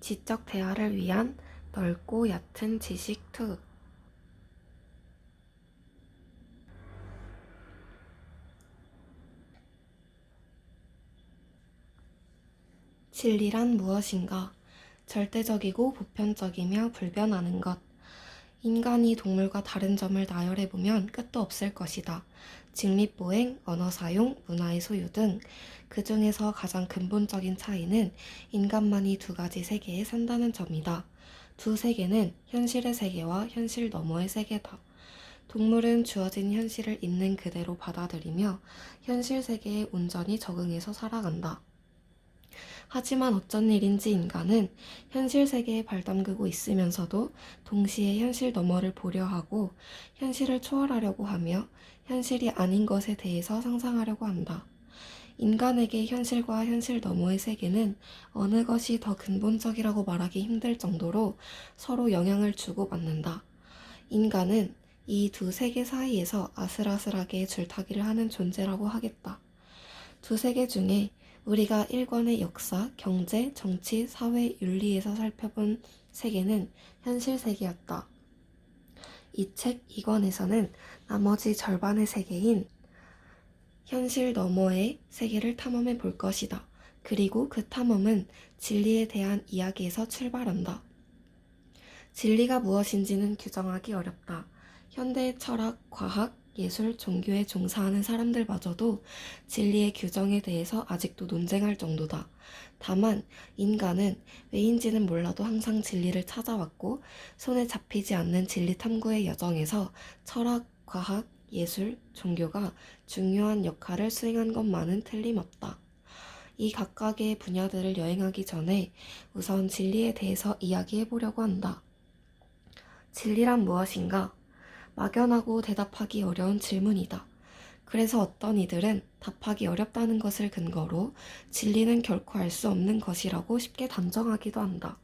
지적 대화를 위한 넓고 얕은 지식 투. 진리란 무엇인가? 절대적이고 보편적이며 불변하는 것. 인간이 동물과 다른 점을 나열해보면 끝도 없을 것이다. 직립보행, 언어 사용, 문화의 소유 등 그 중에서 가장 근본적인 차이는 인간만이 두 가지 세계에 산다는 점이다. 두 세계는 현실의 세계와 현실 너머의 세계다. 동물은 주어진 현실을 있는 그대로 받아들이며 현실 세계에 온전히 적응해서 살아간다. 하지만 어쩐 일인지 인간은 현실 세계에 발담그고 있으면서도 동시에 현실 너머를 보려 하고 현실을 초월하려고 하며 현실이 아닌 것에 대해서 상상하려고 한다. 인간에게 현실과 현실 너머의 세계는 어느 것이 더 근본적이라고 말하기 힘들 정도로 서로 영향을 주고받는다. 인간은 이 두 세계 사이에서 아슬아슬하게 줄타기를 하는 존재라고 하겠다. 두 세계 중에 우리가 일권의 역사, 경제, 정치, 사회, 윤리에서 살펴본 세계는 현실 세계였다. 이 책 2권에서는 나머지 절반의 세계인 현실 너머의 세계를 탐험해 볼 것이다. 그리고 그 탐험은 진리에 대한 이야기에서 출발한다. 진리가 무엇인지는 규정하기 어렵다. 현대의 철학, 과학, 예술, 종교에 종사하는 사람들마저도 진리의 규정에 대해서 아직도 논쟁할 정도다. 다만 인간은 왜인지는 몰라도 항상 진리를 찾아왔고 손에 잡히지 않는 진리 탐구의 여정에서 철학, 과학, 예술, 종교가 중요한 역할을 수행한 것만은 틀림없다. 이 각각의 분야들을 여행하기 전에 우선 진리에 대해서 이야기해 보려고 한다. 진리란 무엇인가? 막연하고 대답하기 어려운 질문이다. 그래서 어떤 이들은 답하기 어렵다는 것을 근거로 진리는 결코 알 수 없는 것이라고 쉽게 단정하기도 한다.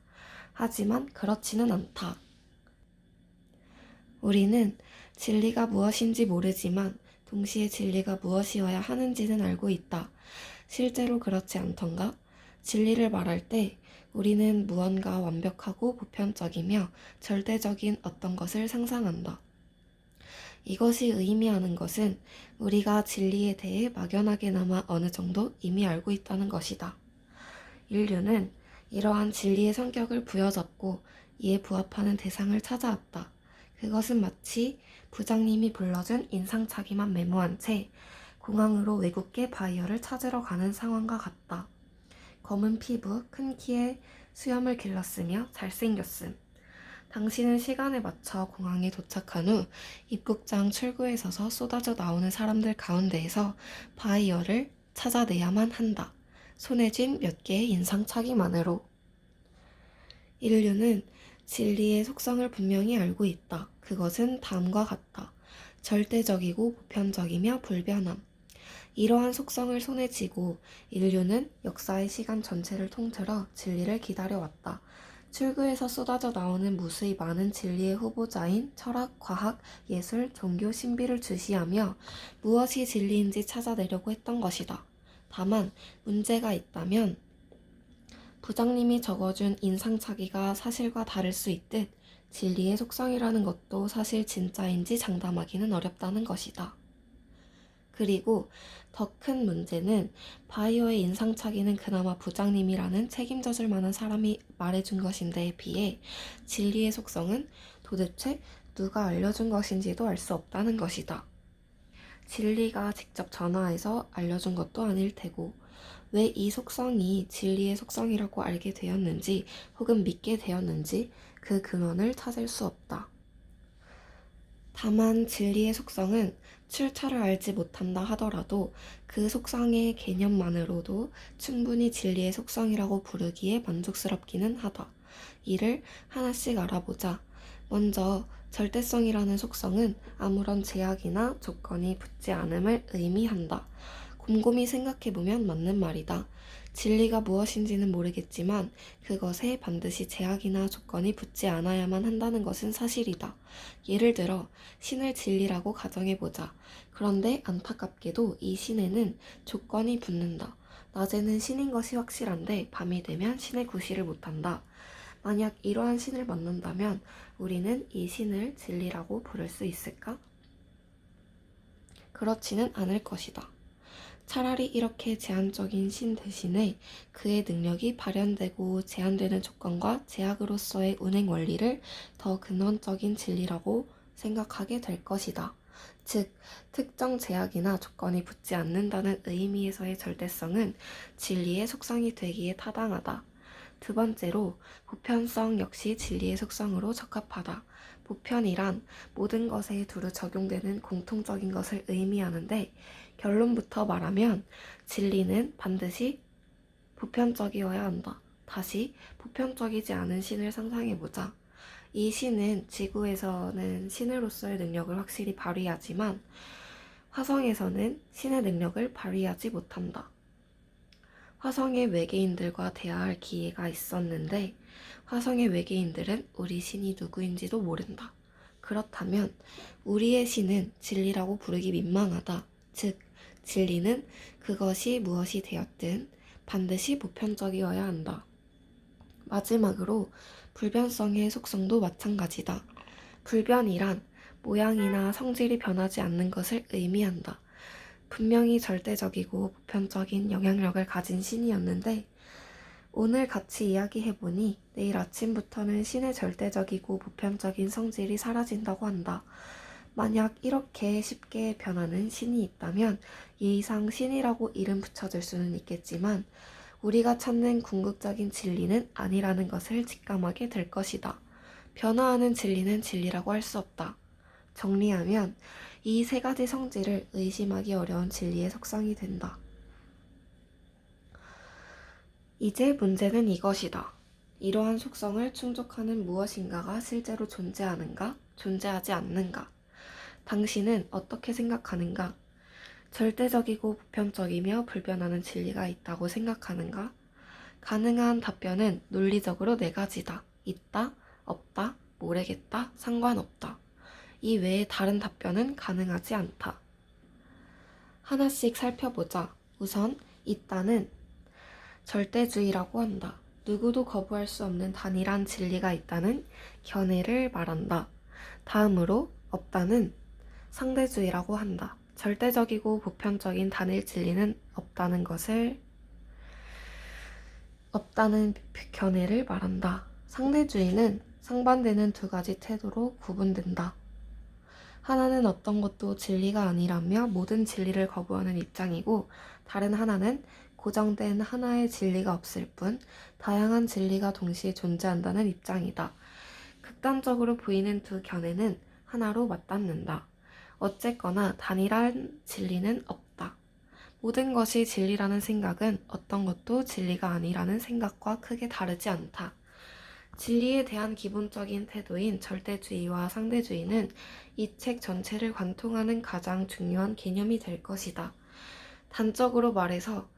하지만 그렇지는 않다. 우리는 진리가 무엇인지 모르지만 동시에 진리가 무엇이어야 하는지는 알고 있다. 실제로 그렇지 않던가? 진리를 말할 때 우리는 무언가 완벽하고 보편적이며 절대적인 어떤 것을 상상한다. 이것이 의미하는 것은 우리가 진리에 대해 막연하게나마 어느 정도 이미 알고 있다는 것이다. 인류는 이러한 진리의 성격을 부여잡고 이에 부합하는 대상을 찾아왔다. 그것은 마치 부장님이 불러준 인상착의만 메모한 채 공항으로 외국계 바이어를 찾으러 가는 상황과 같다. 검은 피부, 큰 키에 수염을 길렀으며 잘생겼음. 당신은 시간에 맞춰 공항에 도착한 후 입국장 출구에 서서 쏟아져 나오는 사람들 가운데에서 바이어를 찾아내야만 한다. 손에 쥔 몇 개의 인상착의만으로. 인류는 진리의 속성을 분명히 알고 있다. 그것은 다음과 같다. 절대적이고 보편적이며 불변함. 이러한 속성을 손에 쥐고 인류는 역사의 시간 전체를 통틀어 진리를 기다려왔다. 출구에서 쏟아져 나오는 무수히 많은 진리의 후보자인 철학, 과학, 예술, 종교, 신비를 주시하며 무엇이 진리인지 찾아내려고 했던 것이다. 다만 문제가 있다면 부장님이 적어준 인상착의가 사실과 다를 수 있듯 진리의 속성이라는 것도 사실 진짜인지 장담하기는 어렵다는 것이다. 그리고 더 큰 문제는 바이오의 인상착의는 그나마 부장님이라는 책임져줄 만한 사람이 말해준 것인데에 비해 진리의 속성은 도대체 누가 알려준 것인지도 알 수 없다는 것이다. 진리가 직접 전화해서 알려준 것도 아닐 테고 왜 이 속성이 진리의 속성이라고 알게 되었는지 혹은 믿게 되었는지 그 근원을 찾을 수 없다. 다만 진리의 속성은 출처를 알지 못한다 하더라도 그 속성의 개념만으로도 충분히 진리의 속성이라고 부르기에 만족스럽기는 하다. 이를 하나씩 알아보자. 먼저 절대성이라는 속성은 아무런 제약이나 조건이 붙지 않음을 의미한다. 곰곰이 생각해보면 맞는 말이다. 진리가 무엇인지는 모르겠지만 그것에 반드시 제약이나 조건이 붙지 않아야만 한다는 것은 사실이다. 예를 들어 신을 진리라고 가정해보자. 그런데 안타깝게도 이 신에는 조건이 붙는다. 낮에는 신인 것이 확실한데 밤이 되면 신의 구실을 못한다. 만약 이러한 신을 만난다면 우리는 이 신을 진리라고 부를 수 있을까? 그렇지는 않을 것이다. 차라리 이렇게 제한적인 신 대신에 그의 능력이 발현되고 제한되는 조건과 제약으로서의 운행 원리를 더 근원적인 진리라고 생각하게 될 것이다. 즉, 특정 제약이나 조건이 붙지 않는다는 의미에서의 절대성은 진리의 속성이 되기에 타당하다. 두 번째로, 보편성 역시 진리의 속성으로 적합하다. 보편이란 모든 것에 두루 적용되는 공통적인 것을 의미하는데, 결론부터 말하면 진리는 반드시 보편적이어야 한다. 다시 보편적이지 않은 신을 상상해보자. 이 신은 지구에서는 신으로서의 능력을 확실히 발휘하지만 화성에서는 신의 능력을 발휘하지 못한다. 화성의 외계인들과 대화할 기회가 있었는데 화성의 외계인들은 우리 신이 누구인지도 모른다. 그렇다면 우리의 신은 진리라고 부르기 민망하다. 즉, 진리는 그것이 무엇이 되었든 반드시 보편적이어야 한다. 마지막으로 불변성의 속성도 마찬가지다. 불변이란 모양이나 성질이 변하지 않는 것을 의미한다. 분명히 절대적이고 보편적인 영향력을 가진 신이었는데 오늘 같이 이야기해보니 내일 아침부터는 신의 절대적이고 보편적인 성질이 사라진다고 한다. 만약 이렇게 쉽게 변하는 신이 있다면 예의상 신이라고 이름 붙여줄 수는 있겠지만 우리가 찾는 궁극적인 진리는 아니라는 것을 직감하게 될 것이다. 변화하는 진리는 진리라고 할 수 없다. 정리하면 이 세 가지 성질을 의심하기 어려운 진리의 속성이 된다. 이제 문제는 이것이다. 이러한 속성을 충족하는 무엇인가가 실제로 존재하는가, 존재하지 않는가? 당신은 어떻게 생각하는가? 절대적이고 보편적이며 불변하는 진리가 있다고 생각하는가? 가능한 답변은 논리적으로 네 가지다. 있다, 없다, 모르겠다, 상관없다. 이 외에 다른 답변은 가능하지 않다. 하나씩 살펴보자. 우선 있다는 절대주의라고 한다. 누구도 거부할 수 없는 단일한 진리가 있다는 견해를 말한다. 다음으로 없다는 상대주의라고 한다. 절대적이고 보편적인 단일 진리는 없다는 견해를 말한다. 상대주의는 상반되는 두 가지 태도로 구분된다. 하나는 어떤 것도 진리가 아니라며 모든 진리를 거부하는 입장이고 다른 하나는 고정된 하나의 진리가 없을 뿐 다양한 진리가 동시에 존재한다는 입장이다. 극단적으로 보이는 두 견해는 하나로 맞닿는다. 어쨌거나 단일한 진리는 없다. 모든 것이 진리라는 생각은 어떤 것도 진리가 아니라는 생각과 크게 다르지 않다. 진리에 대한 기본적인 태도인 절대주의와 상대주의는 이 책 전체를 관통하는 가장 중요한 개념이 될 것이다. 단적으로 말해서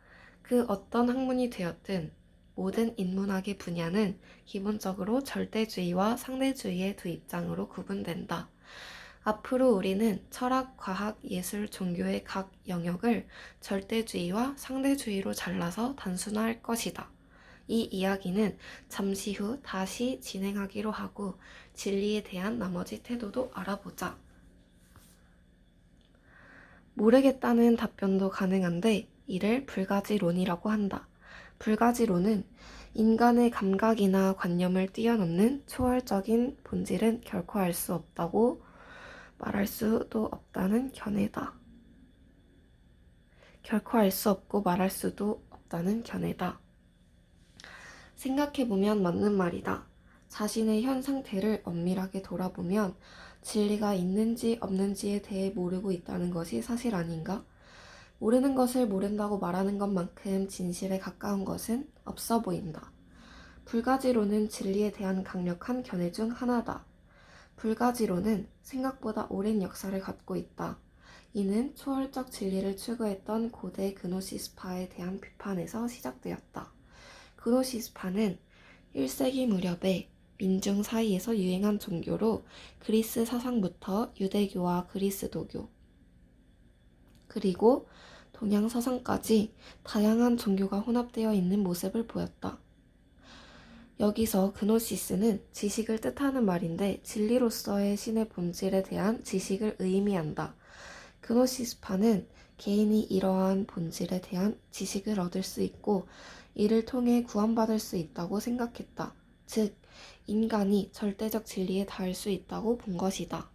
그 어떤 학문이 되었든 모든 인문학의 분야는 기본적으로 절대주의와 상대주의의 두 입장으로 구분된다. 앞으로 우리는 철학, 과학, 예술, 종교의 각 영역을 절대주의와 상대주의로 잘라서 단순화할 것이다. 이 이야기는 잠시 후 다시 진행하기로 하고 진리에 대한 나머지 태도도 알아보자. 모르겠다는 답변도 가능한데 이를 불가지론이라고 한다. 불가지론은 인간의 감각이나 관념을 뛰어넘는 초월적인 본질은 결코 알 수 없다고 말할 수도 없다는 견해다. 결코 알 수 없고 말할 수도 없다는 견해다. 생각해보면 맞는 말이다. 자신의 현 상태를 엄밀하게 돌아보면 진리가 있는지 없는지에 대해 모르고 있다는 것이 사실 아닌가? 모르는 것을 모른다고 말하는 것만큼 진실에 가까운 것은 없어 보인다. 불가지론은 진리에 대한 강력한 견해 중 하나다. 불가지론은 생각보다 오랜 역사를 갖고 있다. 이는 초월적 진리를 추구했던 고대 그노시스파에 대한 비판에서 시작되었다. 그노시스파는 1세기 무렵에 민중 사이에서 유행한 종교로 그리스 사상부터 유대교와 그리스도교, 그리고 동양 서상까지 다양한 종교가 혼합되어 있는 모습을 보였다. 여기서 그노시스는 지식을 뜻하는 말인데 진리로서의 신의 본질에 대한 지식을 의미한다. 그노시스파는 개인이 이러한 본질에 대한 지식을 얻을 수 있고 이를 통해 구원받을 수 있다고 생각했다. 즉, 인간이 절대적 진리에 닿을 수 있다고 본 것이다.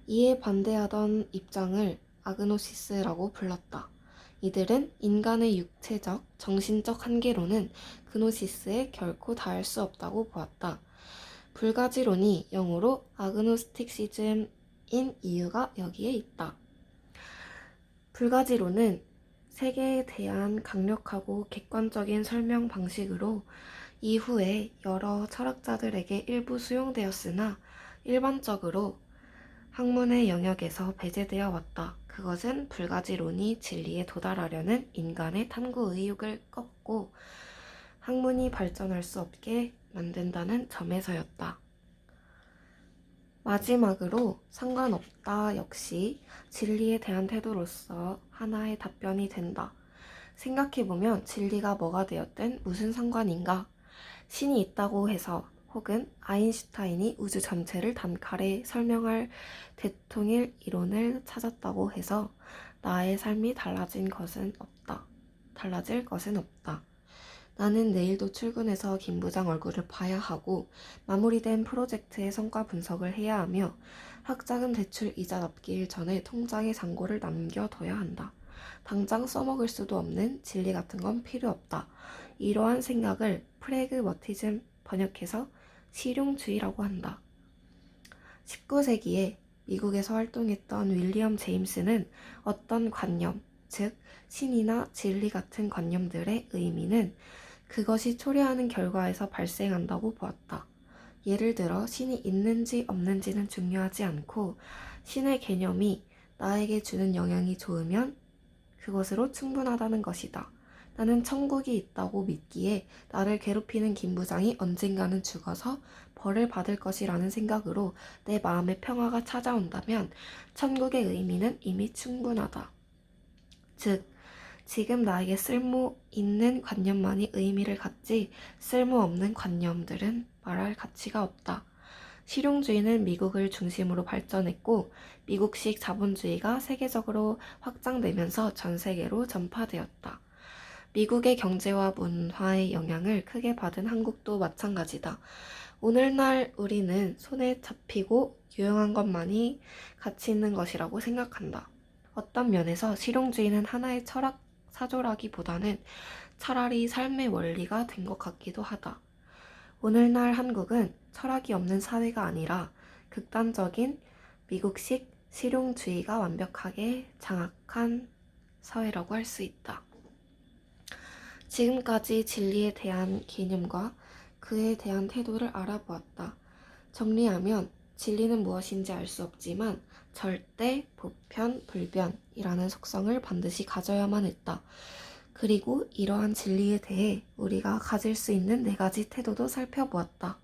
이에 반대하던 입장을 아그노시스라고 불렀다. 이들은 인간의 육체적, 정신적 한계로는 그노시스에 결코 닿을 수 없다고 보았다. 불가지론이 영어로 아그노스틱시즘인 이유가 여기에 있다. 불가지론은 세계에 대한 강력하고 객관적인 설명 방식으로 이후에 여러 철학자들에게 일부 수용되었으나 일반적으로 학문의 영역에서 배제되어 왔다. 그것은 불가지론이 진리에 도달하려는 인간의 탐구 의욕을 꺾고 학문이 발전할 수 없게 만든다는 점에서였다. 마지막으로 상관없다 역시 진리에 대한 태도로서 하나의 답변이 된다. 생각해보면 진리가 뭐가 되었든 무슨 상관인가? 신이 있다고 해서 혹은 아인슈타인이 우주 전체를 단칼에 설명할 대통일 이론을 찾았다고 해서 나의 삶이 달라질 것은 없다. 나는 내일도 출근해서 김 부장 얼굴을 봐야 하고 마무리된 프로젝트의 성과 분석을 해야 하며 학자금 대출 이자 납기일 전에 통장에 잔고를 남겨둬야 한다. 당장 써먹을 수도 없는 진리 같은 건 필요 없다. 이러한 생각을 프래그머티즘 번역해서 실용주의라고 한다. 19세기에 미국에서 활동했던 윌리엄 제임스는 어떤 관념, 즉 신이나 진리 같은 관념들의 의미는 그것이 초래하는 결과에서 발생한다고 보았다. 예를 들어 신이 있는지 없는지는 중요하지 않고 신의 개념이 나에게 주는 영향이 좋으면 그것으로 충분하다는 것이다. 나는 천국이 있다고 믿기에 나를 괴롭히는 김 부장이 언젠가는 죽어서 벌을 받을 것이라는 생각으로 내 마음의 평화가 찾아온다면 천국의 의미는 이미 충분하다. 즉, 지금 나에게 쓸모 있는 관념만이 의미를 갖지 쓸모없는 관념들은 말할 가치가 없다. 실용주의는 미국을 중심으로 발전했고 미국식 자본주의가 세계적으로 확장되면서 전 세계로 전파되었다. 미국의 경제와 문화의 영향을 크게 받은 한국도 마찬가지다. 오늘날 우리는 손에 잡히고 유용한 것만이 가치 있는 것이라고 생각한다. 어떤 면에서 실용주의는 하나의 철학 사조라기보다는 차라리 삶의 원리가 된 것 같기도 하다. 오늘날 한국은 철학이 없는 사회가 아니라 극단적인 미국식 실용주의가 완벽하게 장악한 사회라고 할 수 있다. 지금까지 진리에 대한 개념과 그에 대한 태도를 알아보았다. 정리하면 진리는 무엇인지 알 수 없지만 절대, 보편, 불변이라는 속성을 반드시 가져야만 했다. 그리고 이러한 진리에 대해 우리가 가질 수 있는 4가지 태도도 살펴보았다.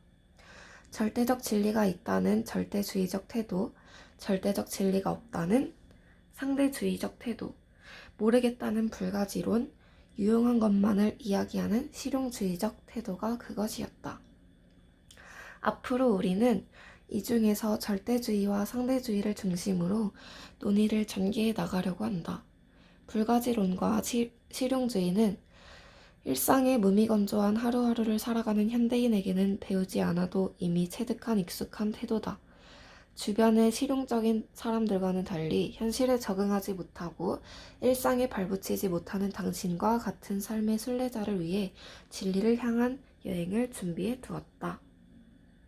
절대적 진리가 있다는 절대주의적 태도, 절대적 진리가 없다는 상대주의적 태도, 모르겠다는 불가지론, 유용한 것만을 이야기하는 실용주의적 태도가 그것이었다. 앞으로 우리는 이 중에서 절대주의와 상대주의를 중심으로 논의를 전개해 나가려고 한다. 불가지론과 실용주의는 일상의 무미건조한 하루하루를 살아가는 현대인에게는 배우지 않아도 이미 체득한 익숙한 태도다. 주변의 실용적인 사람들과는 달리 현실에 적응하지 못하고 일상에 발붙이지 못하는 당신과 같은 삶의 순례자를 위해 진리를 향한 여행을 준비해 두었다.